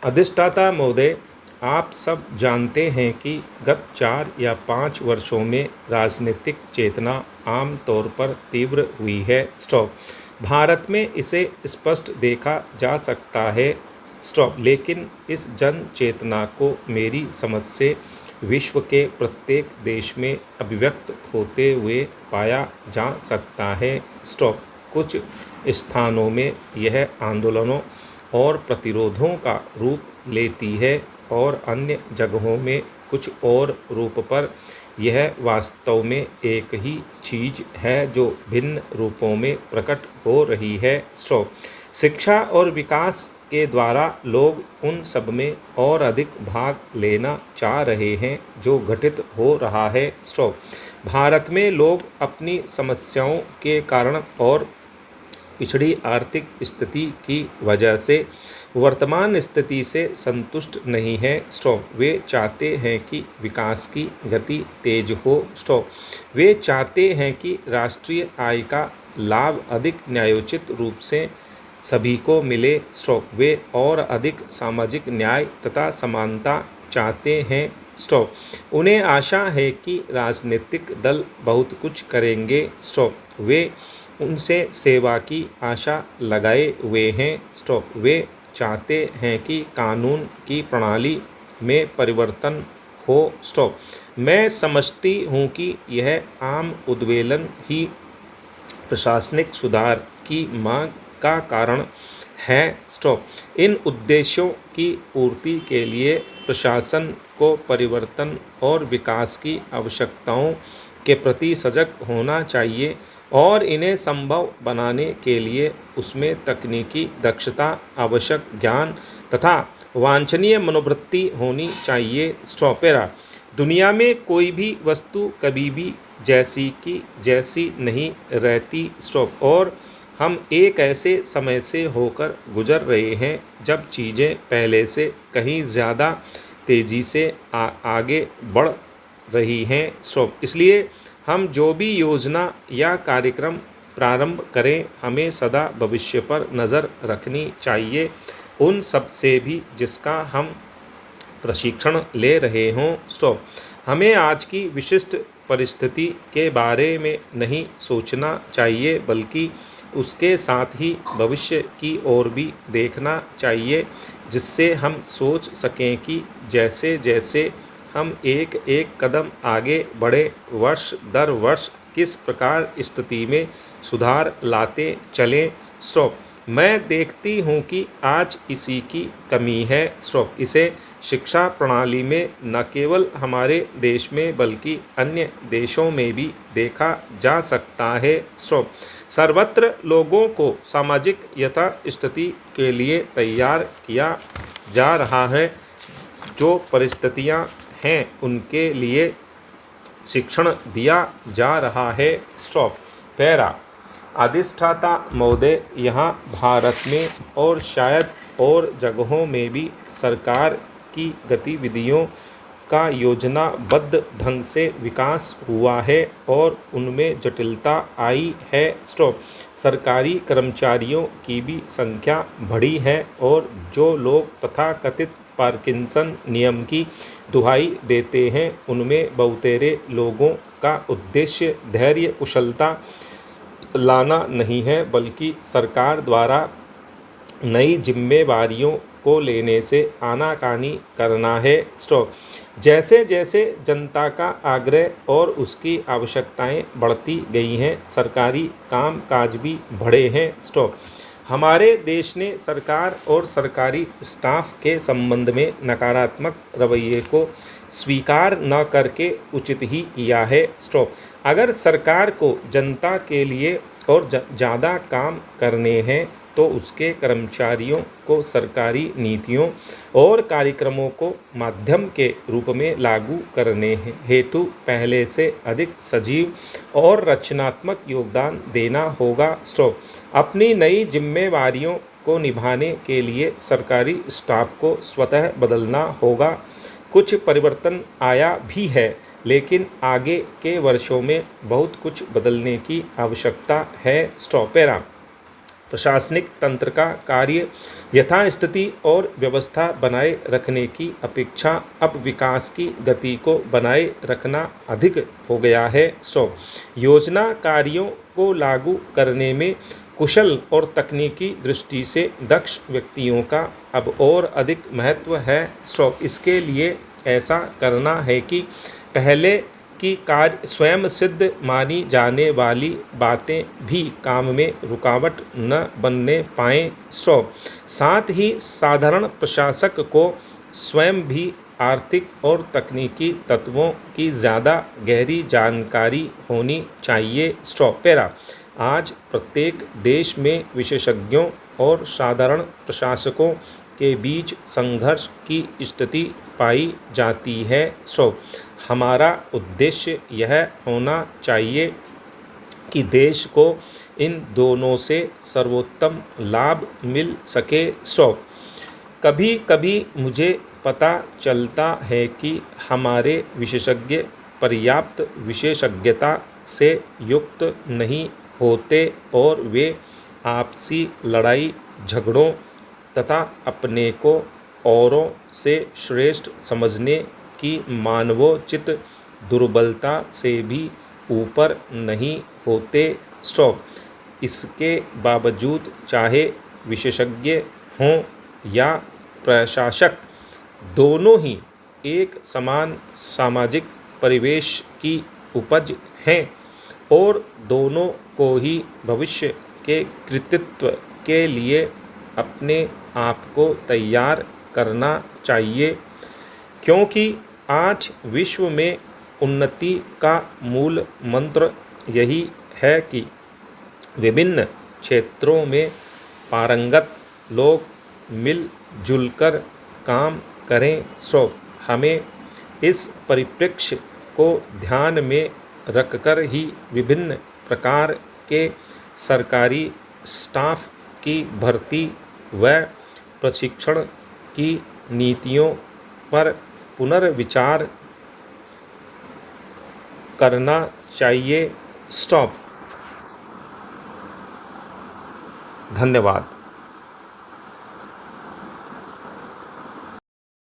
अधिष्ठाता महोदय, आप सब जानते हैं कि गत 4 या 5 वर्षों में राजनीतिक चेतना आम तौर पर तीव्र हुई है। स्टॉप। भारत में इसे स्पष्ट देखा जा सकता है। स्टॉप। लेकिन इस जन चेतना को मेरी समझ से विश्व के प्रत्येक देश में अभिव्यक्त होते हुए पाया जा सकता है। स्टॉप। कुछ स्थानों में यह आंदोलनों और प्रतिरोधों का रूप लेती है और अन्य जगहों में कुछ और रूप पर यह वास्तव में एक ही चीज़ है जो भिन्न रूपों में प्रकट हो रही है। स्टॉप। शिक्षा और विकास के द्वारा लोग उन सब में और अधिक भाग लेना चाह रहे हैं जो घटित हो रहा है। स्टॉप। भारत में लोग अपनी समस्याओं के कारण और पिछड़ी आर्थिक स्थिति की वजह से वर्तमान स्थिति से संतुष्ट नहीं है। स्टॉप। वे चाहते हैं कि विकास की गति तेज हो। स्टॉप। वे चाहते हैं कि राष्ट्रीय आय का लाभ अधिक न्यायोचित रूप से सभी को मिले। स्टॉप। वे और अधिक सामाजिक न्याय तथा समानता चाहते हैं। स्टॉप। उन्हें आशा है कि राजनीतिक दल बहुत कुछ करेंगे। स्टॉप। वे उनसे सेवा की आशा लगाए हुए हैं। स्टॉप। वे चाहते हैं कि कानून की प्रणाली में परिवर्तन हो। स्टॉप। मैं समझती हूँ कि यह आम उद्वेलन ही प्रशासनिक सुधार की मांग का कारण है। स्टॉप। इन उद्देश्यों की पूर्ति के लिए प्रशासन को परिवर्तन और विकास की आवश्यकताओं के प्रति सजग होना चाहिए और इन्हें संभव बनाने के लिए उसमें तकनीकी दक्षता, आवश्यक ज्ञान तथा वांछनीय मनोवृत्ति होनी चाहिए। स्टॉपेरा। दुनिया में कोई भी वस्तु कभी भी जैसी की जैसी नहीं रहती। स्टॉप। और हम एक ऐसे समय से होकर गुजर रहे हैं जब चीज़ें पहले से कहीं ज़्यादा तेज़ी से आगे बढ़ रही हैं। स्टॉप। इसलिए हम जो भी योजना या कार्यक्रम प्रारंभ करें, हमें सदा भविष्य पर नज़र रखनी चाहिए, उन सब से भी जिसका हम प्रशिक्षण ले रहे हों। स्टॉप। हमें आज की विशिष्ट परिस्थिति के बारे में नहीं सोचना चाहिए बल्कि उसके साथ ही भविष्य की ओर भी देखना चाहिए, जिससे हम सोच सकें कि जैसे जैसे हम एक एक कदम आगे बढ़े, वर्ष दर वर्ष किस प्रकार स्थिति में सुधार लाते चलें। स्टॉप। मैं देखती हूँ कि आज इसी की कमी है। स्टॉप। इसे शिक्षा प्रणाली में न केवल हमारे देश में बल्कि अन्य देशों में भी देखा जा सकता है। स्टॉप। सर्वत्र लोगों को सामाजिक यथास्थिति के लिए तैयार किया जा रहा है। जो परिस्थितियाँ हैं उनके लिए शिक्षण दिया जा रहा है। स्टॉप। पैरा। अधिष्ठाता महोदय, यहाँ भारत में और शायद और जगहों में भी सरकार की गतिविधियों का योजनाबद्ध ढंग से विकास हुआ है और उनमें जटिलता आई है। स्टॉप। सरकारी कर्मचारियों की भी संख्या बढ़ी है और जो लोग तथाकथित पार्किंसन नियम की दुहाई देते हैं, उनमें बहुतेरे लोगों का उद्देश्य धैर्य कुशलता लाना नहीं है बल्कि सरकार द्वारा नई जिम्मेवारियों को लेने से आनाकानी करना है। स्टॉप। जैसे जैसे जनता का आग्रह और उसकी आवश्यकताएं बढ़ती गई हैं, सरकारी काम काज भी बढ़े हैं। स्टॉप। हमारे देश ने सरकार और सरकारी स्टाफ के संबंध में नकारात्मक रवैये को स्वीकार न करके उचित ही किया है। स्टॉप। अगर सरकार को जनता के लिए और ज़्यादा काम करने हैं तो उसके कर्मचारियों को सरकारी नीतियों और कार्यक्रमों को माध्यम के रूप में लागू करने हेतु पहले से अधिक सजीव और रचनात्मक योगदान देना होगा। स्टॉप। अपनी नई जिम्मेवारियों को निभाने के लिए सरकारी स्टाफ को स्वतः बदलना होगा। कुछ परिवर्तन आया भी है, लेकिन आगे के वर्षों में बहुत कुछ बदलने की आवश्यकता है। स्टॉपेरा। प्रशासनिक तंत्र का कार्य यथास्थिति और व्यवस्था बनाए रखने की अपेक्षा अब विकास की गति को बनाए रखना अधिक हो गया है। योजना कार्यों को लागू करने में कुशल और तकनीकी दृष्टि से दक्ष व्यक्तियों का अब और अधिक महत्व है। इसके लिए ऐसा करना है कि पहले की कार्य स्वयं सिद्ध मानी जाने वाली बातें भी काम में रुकावट न बनने पाएँ। साथ ही साधारण प्रशासक को स्वयं भी आर्थिक और तकनीकी तत्वों की ज़्यादा गहरी जानकारी होनी चाहिए। पैरा आज प्रत्येक देश में विशेषज्ञों और साधारण प्रशासकों के बीच संघर्ष की स्थिति पाई जाती है। हमारा उद्देश्य यह होना चाहिए कि देश को इन दोनों से सर्वोत्तम लाभ मिल सके। कभी कभी मुझे पता चलता है कि हमारे विशेषज्ञ पर्याप्त विशेषज्ञता से युक्त नहीं होते और वे आपसी लड़ाई झगड़ों तथा अपने को औरों से श्रेष्ठ समझने की मानवोचित दुर्बलता से भी ऊपर नहीं होते। इसके बावजूद चाहे विशेषज्ञ हों या प्रशासक, दोनों ही एक समान सामाजिक परिवेश की उपज हैं और दोनों को ही भविष्य के कृतित्व के लिए अपने आप को तैयार करना चाहिए, क्योंकि आज विश्व में उन्नति का मूल मंत्र यही है कि विभिन्न क्षेत्रों में पारंगत लोग मिलजुल कर काम करें। हमें इस परिप्रेक्ष्य को ध्यान में रखकर ही विभिन्न प्रकार के सरकारी स्टाफ की भर्ती व प्रशिक्षण की नीतियों पर पुनर्विचार करना चाहिए। धन्यवाद।